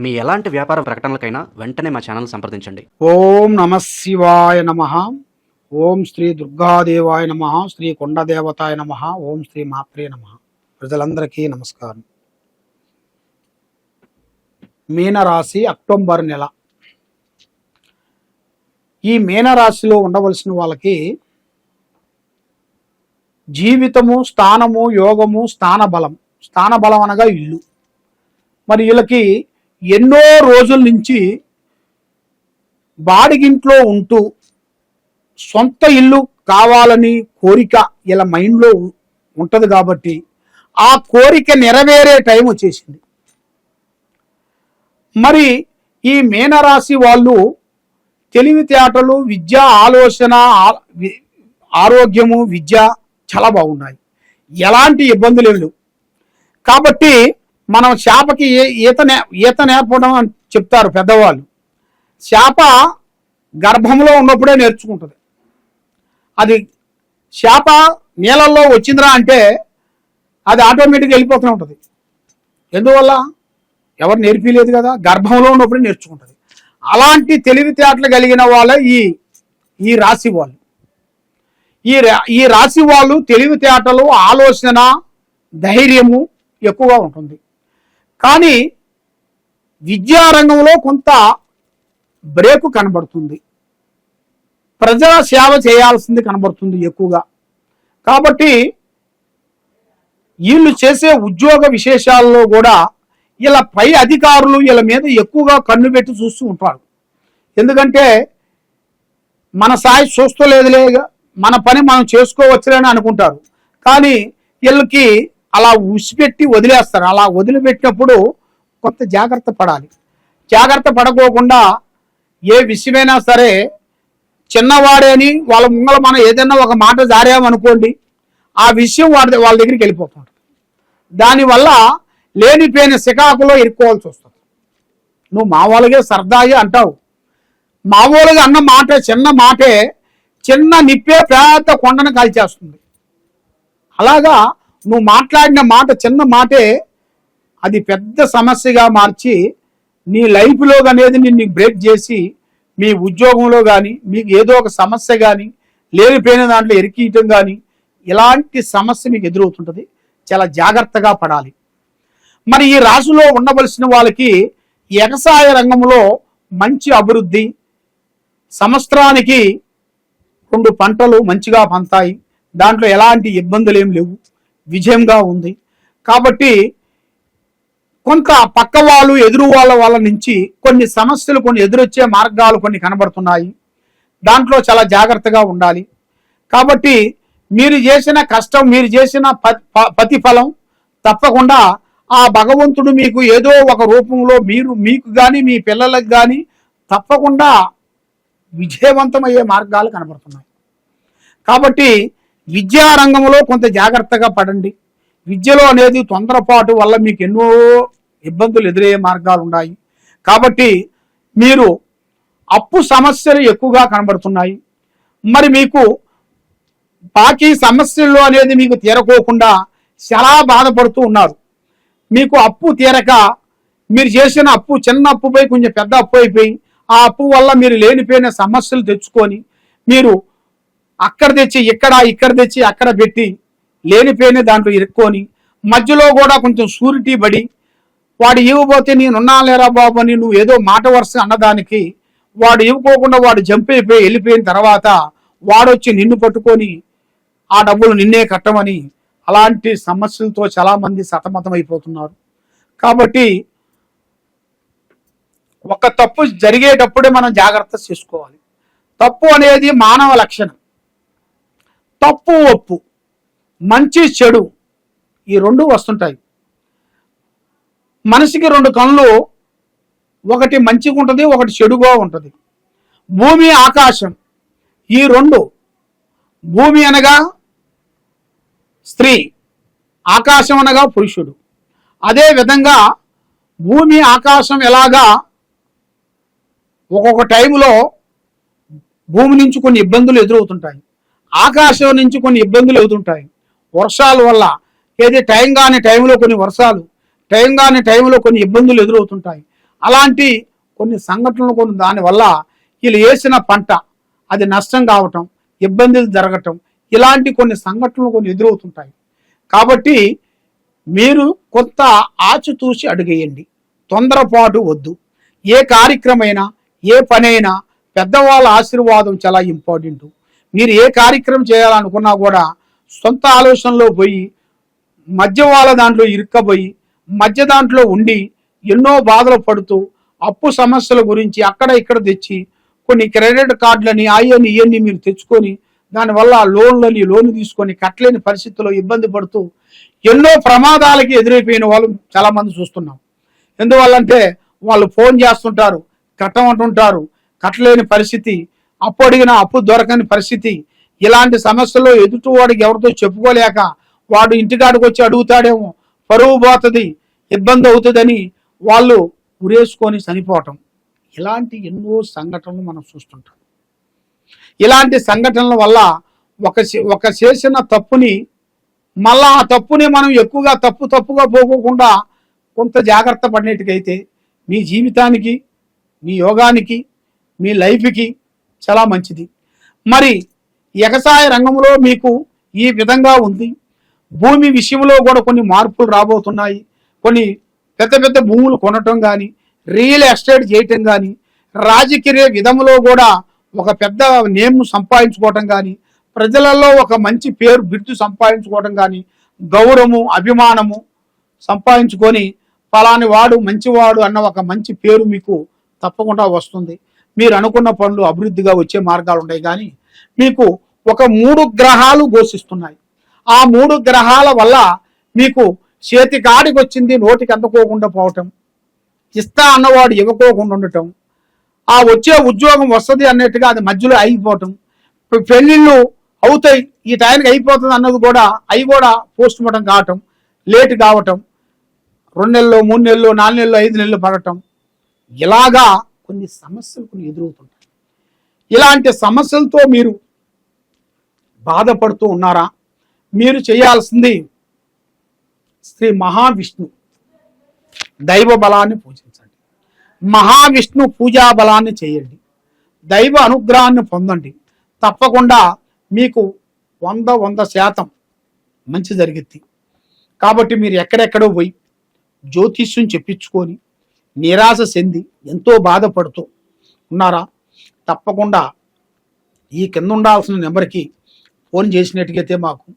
మీ ఎలాంటి వ్యాపార ప్రకటనలకైనా వెంటనే మా ఛానల్ సంప్రదించండి. ఓం నమ శివాయ నమ. ఓం శ్రీ దుర్గాదేవాయ నమ. శ్రీ కొండదేవతాయ నమ. ఓం శ్రీ మాత్రే నమ. ప్రజలందరికీ నమస్కారం. మీనరాశి అక్టోబర్ నెల. ఈ మీనరాశిలో ఉండవలసిన వాళ్ళకి జీవితము, స్థానము, యోగము, స్థానబలం. స్థానబలం అనగా ఇల్లు. మరి వీళ్ళకి ఎన్నో రోజుల నుంచి బాడిగింట్లో ఉంటూ సొంత ఇల్లు కావాలని కోరిక ఇలా మైండ్లో ఉంటుంది కాబట్టి ఆ కోరిక నెరవేరే టైం వచ్చేసింది. మరి ఈ మీనరాశి వాళ్ళు తెలివితేటలు, విద్య, ఆలోచన, ఆరోగ్యము, విద్య చాలా బాగున్నాయి. ఎలాంటి ఇబ్బందులు లేవు. కాబట్టి మనం చేపకి ఈత నేర్పడం అని చెప్తారు పెద్దవాళ్ళు. చేప గర్భంలో ఉన్నప్పుడే నేర్చుకుంటుంది. అది చేప నీళ్ళల్లో వచ్చిందిరా అంటే అది ఆటోమేటిక్గా వెళ్ళిపోతూనే ఉంటుంది. ఎందువల్ల? ఎవరు నేర్పిలేదు కదా, గర్భంలో ఉన్నప్పుడే నేర్చుకుంటుంది. అలాంటి తెలివితేటలు కలిగిన వాళ్ళే ఈ రాశి వాళ్ళు. ఈ రాశి వాళ్ళు తెలివితేటలు, ఆలోచన, ధైర్యము ఎక్కువగా ఉంటుంది. కానీ విద్యారంగంలో కొంత బ్రేకు కనబడుతుంది. ప్రజల సేవ చేయాల్సింది కనబడుతుంది ఎక్కువగా. కాబట్టి వీళ్ళు చేసే ఉద్యోగ విశేషాల్లో కూడా ఇలా పై అధికారులు వీళ్ళ మీద ఎక్కువగా కన్ను పెట్టి చూస్తూ ఉంటారు. ఎందుకంటే మన సాయి చూస్తలేదులే, మన పని మనం చేసుకోవచ్చులని అనుకుంటారు. కానీ వీళ్ళకి అలా ఉసిపెట్టి వదిలేస్తారు. అలా వదిలిపెట్టినప్పుడు కొంత జాగ్రత్త పడాలి. జాగ్రత్త పడకోకుండా ఏ విషయమైనా సరే చిన్నవాడే అని వాళ్ళ ముంగల మనం ఏదైనా ఒక మాట జారామనుకోండి, ఆ విషయం వాళ్ళ దగ్గరికి వెళ్ళిపోతుంది. దానివల్ల లేనిపోయిన సికాకులో ఇరుక్కోవాల్సి వస్తుంది. నువ్వు మామూలుగా సరదాగా అంటావు. మామూలుగా అన్న మాట, చిన్న మాటే, చిన్న నిప్పే పెద్ద కొండను కాల్చేస్తుంది. అలాగా నువ్వు మాట్లాడిన మాట, చిన్న మాటే అది పెద్ద సమస్యగా మార్చి నీ లైఫ్లో అనేది నిన్ను బ్రేక్ చేసి మీ ఉద్యోగంలో కానీ మీకు ఏదో ఒక సమస్య కానీ లేనిపోయిన దాంట్లో ఎరికియటం కానీ ఇలాంటి సమస్య మీకు ఎదురవుతుంటుంది. చాలా జాగ్రత్తగా పడాలి. మరి ఈ రాశిలో ఉండవలసిన వాళ్ళకి వ్యవసాయ రంగంలో మంచి అభివృద్ధి, సంవత్సరానికి 2 పంటలు మంచిగా పంతాయి. దాంట్లో ఎలాంటి ఇబ్బందులు ఏం లేవు, విజయంగా ఉంది. కాబట్టి కొంత పక్క వాళ్ళు, ఎదురు వాళ్ళ నుంచి కొన్ని సమస్యలు, కొన్ని ఎదురొచ్చే మార్గాలు కొన్ని కనబడుతున్నాయి. దాంట్లో చాలా జాగ్రత్తగా ఉండాలి. కాబట్టి మీరు చేసిన కష్టం, మీరు చేసిన ప్రతిఫలం తప్పకుండా ఆ భగవంతుడు మీకు ఏదో ఒక రూపంలో మీకు కానీ మీ పిల్లలకు కానీ తప్పకుండా విజయవంతమయ్యే మార్గాలు కనబడుతున్నాయి. కాబట్టి విద్యారంగంలో కొంత జాగ్రత్తగా పడండి. విద్యలో అనేది తొందరపాటు వల్ల మీకు ఎన్నో ఇబ్బందులు ఎదురయ్యే మార్గాలు ఉన్నాయి. కాబట్టి మీరు అప్పు సమస్యలు ఎక్కువగా కనబడుతున్నాయి. మరి మీకు బాకీ సమస్యల్లో అనేది మీకు తీరకోకుండా చాలా బాధపడుతూ ఉన్నారు. మీకు అప్పు తీరక మీరు చేసిన అప్పు చిన్న అప్పుపై కొంచెం పెద్ద అప్పు అయిపోయి ఆ అప్పు వల్ల మీరు లేనిపోయిన సమస్యలు తెచ్చుకొని మీరు అక్కడ తెచ్చి ఇక్కడ తెచ్చి అక్కడ పెట్టి లేనిపోయిన దాంట్లో ఇరుక్కొని మధ్యలో కూడా కొంచెం షూరిటీ పడి వాడు ఇవ్వబోతే నేనున్నా లేరా బాబు అని నువ్వు ఏదో మాట వరుస అన్నదానికి వాడు ఇవ్వకోకుండా వాడు జంప్ అయిపోయి వెళ్ళిపోయిన తర్వాత వాడొచ్చి నిన్ను పట్టుకొని ఆ డబ్బులు నిన్నే కట్టమని అలాంటి సమస్యలతో చాలా మంది సతమతం అయిపోతున్నారు. కాబట్టి ఒక తప్పు జరిగేటప్పుడే మనం జాగ్రత్త చేసుకోవాలి. తప్పు అనేది మానవ లక్షణం. తప్పు, ఒప్పు, మంచి, చెడు ఈ 2 వస్తుంటాయి. మనిషికి 2 కళ్ళు, ఒకటి మంచిగా ఉంటుంది, ఒకటి చెడుగా ఉంటుంది. భూమి, ఆకాశం ఈ 2. భూమి అనగా స్త్రీ, ఆకాశం అనగా పురుషుడు. అదే విధంగా భూమి, ఆకాశం ఎలాగా ఒక్కొక్క టైంలో భూమి నుంచి కొన్ని ఇబ్బందులు ఎదురవుతుంటాయి, ఆకాశం నుంచి కొన్ని ఇబ్బందులు ఎదురుతుంటాయి. వర్షాల వల్ల ఏది టైం కాని టైంలో కొన్ని వర్షాలు, టైం కాని టైంలో కొన్ని ఇబ్బందులు ఎదురవుతుంటాయి. అలాంటి కొన్ని సంఘటనలు కొన్ని దానివల్ల వీళ్ళు వేసిన పంట అది నష్టం కావటం, ఇబ్బందులు జరగటం, ఇలాంటి కొన్ని సంఘటనలు కొన్ని ఎదురవుతుంటాయి. కాబట్టి మీరు కొంత ఆచితూచి అడుగేయండి, తొందరపాటు వద్దు. ఏ కార్యక్రమైనా ఏ పనైనా పెద్దవాళ్ళ ఆశీర్వాదం చాలా ఇంపార్టెంట్. మీరు ఏ కార్యక్రమం చేయాలనుకున్నా కూడా సొంత ఆలోచనలో పోయి మధ్య వాళ్ళ దాంట్లో ఇరుక్కబోయి మధ్య దాంట్లో ఉండి ఎన్నో బాధలు పడుతూ అప్పు సమస్యల గురించి అక్కడ ఇక్కడ తెచ్చి కొన్ని క్రెడిట్ కార్డులని అయ్యని ఇవన్నీ మీరు తెచ్చుకొని దానివల్ల లోన్ తీసుకొని కట్టలేని పరిస్థితుల్లో ఇబ్బంది పడుతూ ఎన్నో ప్రమాదాలకి ఎదురైపోయిన వాళ్ళు చాలా మంది చూస్తున్నాం. ఎందువల్లంటే వాళ్ళు ఫోన్ చేస్తుంటారు, కట్టమంటుంటారు, కట్టలేని పరిస్థితి, అప్పు అడిగినా అప్పు దొరకని పరిస్థితి. ఇలాంటి సమస్యల్లో ఎదుటివాడికి ఎవరితో చెప్పుకోలేక వాడు ఇంటికాడికి వచ్చి అడుగుతాడేమో, పరువు పోతుంది, ఇబ్బంది అవుతుందని వాళ్ళు ఉరేసుకొని చనిపోవటం, ఇలాంటి ఎన్నో సంఘటనలు మనం చూస్తుంటాం. ఇలాంటి సంఘటనల వల్ల ఒక చేసిన తప్పుని మళ్ళా ఆ తప్పుని మనం ఎక్కువగా తప్పుగా పోకోకుండా కొంత జాగ్రత్త పడినట్టుకైతే మీ జీవితానికి, మీ యోగానికి, మీ లైఫ్కి చాలా మంచిది. మరి వ్యవసాయ రంగంలో మీకు ఈ విధంగా ఉంది. భూమి విషయంలో కూడా కొన్ని మార్పులు రాబోతున్నాయి. కొన్ని పెద్ద భూములు కొనటం కానీ, రియల్ ఎస్టేట్ చేయటం కానీ, రాజకీయ విధంలో కూడా ఒక పెద్ద నేమ్ సంపాదించుకోవటం కానీ, ప్రజలలో ఒక మంచి పేరు బిర్దు సంపాదించుకోవటం కానీ, గౌరవము అభిమానము సంపాదించుకొని ఫలాని వాడు మంచివాడు అన్న ఒక మంచి పేరు మీకు తప్పకుండా వస్తుంది. మీరు అనుకున్న పనులు అభివృద్ధిగా వచ్చే మార్గాలు ఉన్నాయి. కానీ మీకు ఒక 3 గ్రహాలు ఘోషిస్తున్నాయి. ఆ 3 గ్రహాల వల్ల మీకు చేతి కాడికి వచ్చింది నోటికి అందుకోకుండా పోవటం, ఇస్తా అన్నవాడు ఇవ్వకోకుండా ఉండటం, ఆ వచ్చే ఉద్యోగం వస్తుంది అన్నట్టుగా అది మధ్యలో అయిపోవటం, పెళ్ళిళ్ళు అవుతాయి ఈ టైంకి అయిపోతుంది అన్నది కూడా అవి కూడా పోస్ట్ మార్టం కావటం, లేట్ కావటం, 2 నెలలు 3 నెలలు 4 నెలలు 5 నెలలు పడటం, ఇలాగా కొన్ని సమస్యలు కొన్ని ఎదురవుతుంటాయి. ఇలాంటి సమస్యలతో మీరు బాధపడుతూ ఉన్నారా? మీరు చేయాల్సింది శ్రీ మహావిష్ణు దైవ బలాన్ని పూజించండి, మహావిష్ణు పూజా బలాన్ని చేయండి, దైవ అనుగ్రహాన్ని పొందండి. తప్పకుండా మీకు 100% మంచి జరిగిద్ది. కాబట్టి మీరు ఎక్కడెక్కడో పోయి జ్యోతిష్యం చెప్పించుకొని నిరాశ చెంది ఎంతో బాధపడుతూ ఉన్నారా? తప్పకుండా ఈ కింద ఉండాల్సిన నెంబర్కి ఫోన్ చేసినట్టుగైతే మాకు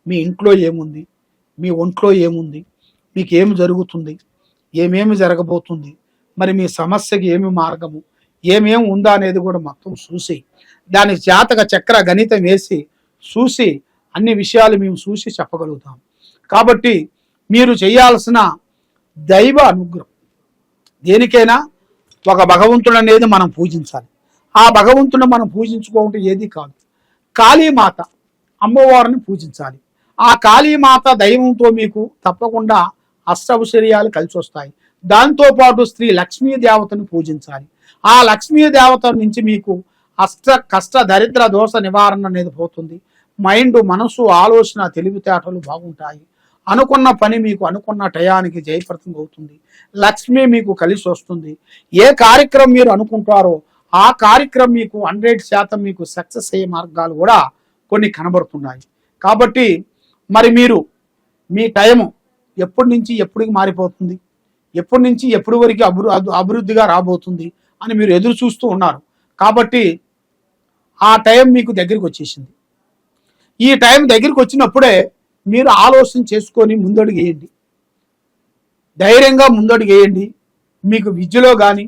మీ ఇంట్లో ఏముంది, మీ ఒంట్లో ఏముంది, మీకు ఏమి జరుగుతుంది, ఏమేమి జరగబోతుంది, మరి మీ సమస్యకి ఏమి మార్గము, ఏమేమి ఉందా అనేది కూడా మొత్తం చూసి దానికి జాతక చక్ర గణితం వేసి చూసి అన్ని విషయాలు మేము చూసి చెప్పగలుగుతాం. కాబట్టి మీరు చేయాల్సిన దైవ అనుగ్రహం, దేనికైనా ఒక భగవంతుడు అనేది మనం పూజించాలి. ఆ భగవంతుని మనం పూజించుకోవటం ఏది కాదు. కాళీమాత అమ్మవారిని పూజించాలి. ఆ కాళీమాత దైవంతో మీకు తప్పకుండా అష్టౌశ్వర్యాలు కలిసి వస్తాయి. దాంతోపాటు స్త్రీ లక్ష్మీ దేవతను పూజించాలి. ఆ లక్ష్మీ దేవత నుంచి మీకు కష్ట దరిద్ర దోష నివారణ అనేది పోతుంది. మైండ్, మనసు, ఆలోచన, తెలివితేటలు బాగుంటాయి. అనుకున్న పని మీకు అనుకున్న టయానికి జయప్రదం అవుతుంది. లక్ష్మి మీకు కలిసి వస్తుంది. ఏ కార్యక్రమం మీరు అనుకుంటారో ఆ కార్యక్రమం మీకు 100% మీకు సక్సెస్ అయ్యే మార్గాలు కూడా కొన్ని కనబడుతున్నాయి. కాబట్టి మరి మీరు మీ టైము ఎప్పటి నుంచి ఎప్పటికి మారిపోతుంది, ఎప్పటి నుంచి ఎప్పటి వరకు అభివృద్ధిగా రాబోతుంది అని మీరు ఎదురు చూస్తూ ఉన్నారు. కాబట్టి ఆ టైం మీకు దగ్గరికి వచ్చేసింది. ఈ టైం దగ్గరికి వచ్చినప్పుడే మీరు ఆలోచన చేసుకొని ముందడుగు వేయండి, ధైర్యంగా ముందడుగు వేయండి. మీకు విద్యలో కానీ,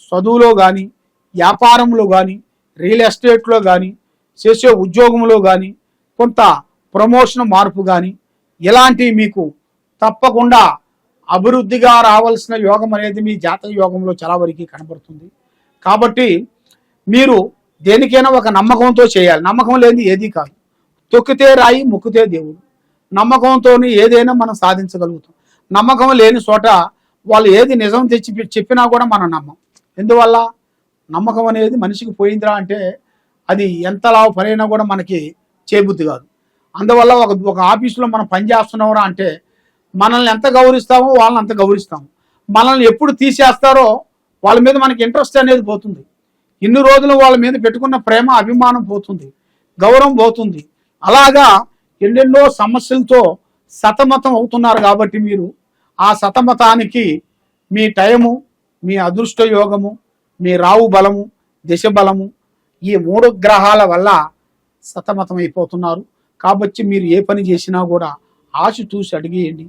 చదువులో కానీ, వ్యాపారంలో కానీ, రియల్ ఎస్టేట్లో కానీ, చేసే ఉద్యోగంలో కానీ, కొంత ప్రమోషన్ మార్పు కానీ, ఇలాంటివి మీకు తప్పకుండా అభివృద్ధిగా రావాల్సిన యోగం అనేది మీ జాతక యోగంలో చాలా వరకు కనబడుతుంది. కాబట్టి మీరు దేనికైనా ఒక నమ్మకంతో చేయాలి. నమ్మకం లేని ఏది కాదు. తొక్కితే రాయి, మొక్కితే దేవుడు. నమ్మకంతో ఏదైనా మనం సాధించగలుగుతాం. నమ్మకం లేని చోట వాళ్ళు ఏది నిజం తెచ్చి చెప్పినా కూడా మనం నమ్మం. ఎందువల్ల? నమ్మకం అనేది మనిషికి పోయిందిరా అంటే అది ఎంతలా పనైనా కూడా మనకి చేయబుద్ధి కాదు. అందువల్ల ఒక ఆఫీసులో మనం పనిచేస్తున్నారా అంటే మనల్ని ఎంత గౌరవిస్తామో వాళ్ళని అంత గౌరవిస్తాము. మనల్ని ఎప్పుడు తీసేస్తారో వాళ్ళ మీద మనకి ఇంట్రెస్ట్ అనేది పోతుంది. ఇన్ని రోజులు వాళ్ళ మీద పెట్టుకున్న ప్రేమ అభిమానం పోతుంది, గౌరవం పోతుంది. అలాగా ఎన్నెన్నో సమస్యలతో సతమతం అవుతున్నారు. కాబట్టి మీరు ఆ సతమతానికి మీ టైము, మీ అదృష్ట యోగము, మీ రావు బలము, దిశ బలము, ఈ 3 గ్రహాల వల్ల సతమతం అయిపోతున్నారు. కాబట్టి మీరు ఏ పని చేసినా కూడా ఆశ చూసి అడిగేయండి.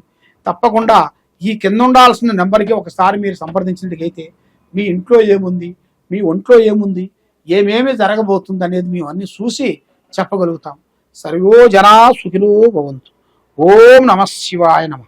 తప్పకుండా ఈ కింద ఉండాల్సిన నెంబర్కి ఒకసారి మీరు సంప్రదించినట్లయితే మీ ఇంట్లో ఏముంది, మీ ఒంట్లో ఏముంది, ఏమేమి జరగబోతుంది అనేది మేము అన్ని చూసి చెప్పగలుగుతాం. సర్వో జనా సుఖినో భవంతు. ఓం నమః శివాయ నమః.